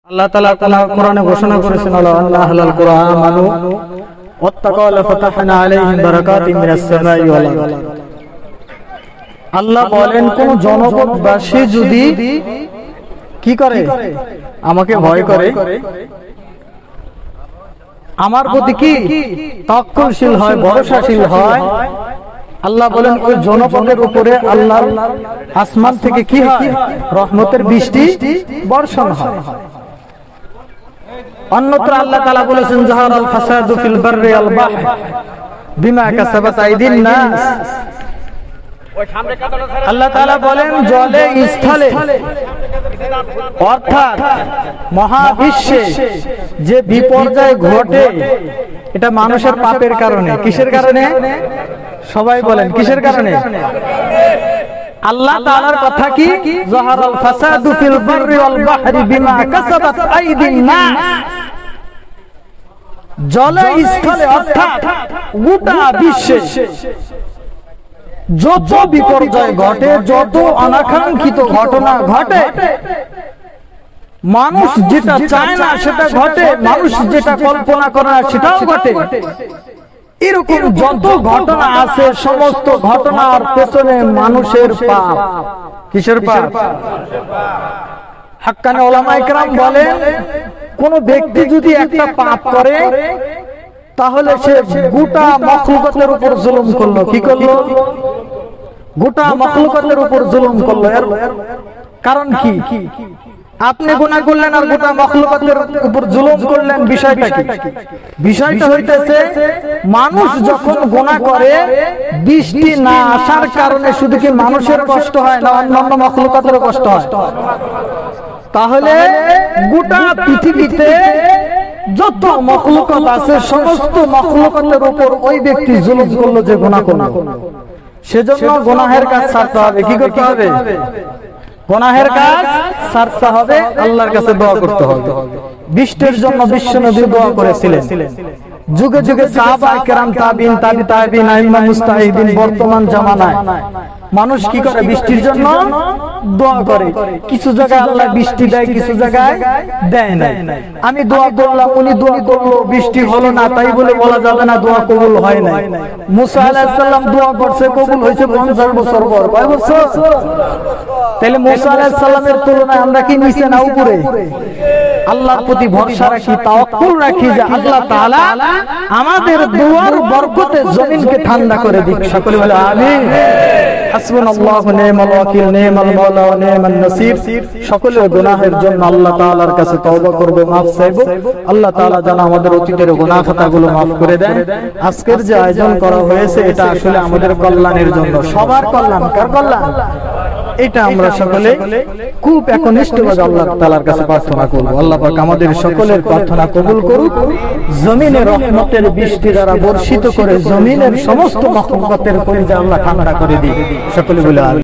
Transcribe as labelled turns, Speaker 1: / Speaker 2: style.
Speaker 1: আল্লাহ তাআলা কোরআনে ঘোষণা করেছেন আল্লাহ আহলাল কুরআন আমানু ওয়াত্তাকাউ লাফাতাহনা আলাইহিম বারাকাতিন মিনাস সামাই ওয়াল আরদ। আল্লাহ বলেন কোন জনপদবাসী যদি কি করে, আমাকে ভয় করে, আমার প্রতি কি তাওয়াক্কুলশীল হয়, ভরসাশীল হয়, আল্লাহ বলেন ওই জনপদের উপরে আল্লাহর আসমান থেকে কি হয়, রহমতের বৃষ্টি বর্ষণ হয়। অন্যত্র আল্লাহ তাআলা বলেছেন যাহারাল ফাসাদু ফিল বাররি ওয়াল বাহর বিমা কাসাবাত আইদিন নাস। আল্লাহ তাআলা বলেন জলে স্থলে অর্থাৎ মহাবিশ্বে যে বিপর্যয় ঘটে এটা মানুষের পাপের কারণে। কিসের কারণে? সবাই বলেন কিসের কারণে? আল্লাহ তাআলার কথা কি, যাহারাল ফাসাদু ফিল বাররি ওয়াল বাহরি বিমা কাসাবাত আইদিন নাস। জলে স্থলে অর্থাৎ গোটা বিশ্বে যত বিপর্যয় ঘটে, যত অনাকাঙ্ক্ষিত ঘটনা ঘটে, মানুষ যেটা চায় না সেটা ঘটে, মানুষ যেটা কল্পনা করে না সেটাও ঘটে, এরকম যত ঘটনা আছে সমস্ত ঘটনার পেছনে মানুষের পাপ। কিসের পাপ? হাক্কানি উলামায়ে কেরাম বলেন কোন ব্যক্তি যদি একটা পাপ করে তাহলে সে গোটা মাখলুকাতের উপর জুলুম করলো। কি করলো? গোটা মাখলুকাতের উপর জুলুম করলো। এর কারণ কি? আপনি গুনাহ করলেন আর গোটা মাখলুকাতের উপর জুলুম করলেন। বিষয়টা কি? বিষয়টা হইতেছে মানুষ যখন গুনাহ করে বৃষ্টি না আসার কারণে শুধু কি মানুষের কষ্ট হয় না অন্যান্য মাখলুকাতেরও কষ্ট হয়? তাহলে গোটা পৃথিবীতে যত মাখলুকাত আছে সমস্ত মাখলুকাতের উপর ওই ব্যক্তি জুলুম করলো যে গুনাহ করলো। সেজন্য গুনাহের কাজ ছাড়তে হবে। কি করতে হবে? গুনাহের কাজ ছাড়তে হবে, আল্লাহর কাছে দোয়া করতে হবে। বৃষ্টির জন্য বিশ্বনবী দোয়া করেছিলেন। যুগে যুগে সাহাবা কেরাম, তাবিঈন, তাবি তাবিঈন, আইম্মা মুজতাহিদিন, বর্তমান জামানায় মানুষ কি করে? বৃষ্টির জন্য দোয়া করে। কিছু জায়গায় আল্লাহ বৃষ্টি দেয়, কিছু জায়গায় দেয় না। আমি দোয়া করলাম, উনি দোয়া করলো, বৃষ্টি হলো না, তাই বলে বলা যাবে না দোয়া কবুল হয় না। মুসা আলাইহিস সালাম দোয়া করছে, কবুল হয়েছে 50 বছর পর। কয় বছর? তাহলে মুসা আলাইহিস সালামের তুলনায় আমরা কি নিচে না উপরে? আল্লাহর প্রতি ভরসা রাখি, তাওয়াক্কুল রাখি যে আল্লাহ তাআলা আমাদের দোয়ার বরকতে জমিনকে ঠান্ডা করে দিক। সকলে বলে আমিন। হাসবুনাল্লাহু নি'মাল ওয়াকিল, নি'মাল মাওলা ওয়া নি'মান নাসির। সকলের গুনাহের জন্য আল্লাহ তাআলার কাছে তওবা করব, মাফ চাইব। আল্লাহ তাআলা যেন আমাদের অতীতের গুনাহ খাতাগুলো মাফ করে দেন। আজকের যে আয়োজন করা হয়েছে এটা আসলে আমাদের কল্যাণের জন্য, সবার কল্যাণ। কার কল্যাণ? এটা আমরা সকলে খুব একনিষ্ঠভাবে আল্লাহ তাআলার কাছে প্রার্থনা করব। আল্লাহ পাক আমাদের সকলের প্রার্থনা কবুল করুক। জমিনের রহমতের বৃষ্টি দ্বারা বর্ষিত করে জমিনের সমস্ত মাখলুকাতের কলিজা আল্লাহ ঠান্ডা করে দিক। সকলে বলে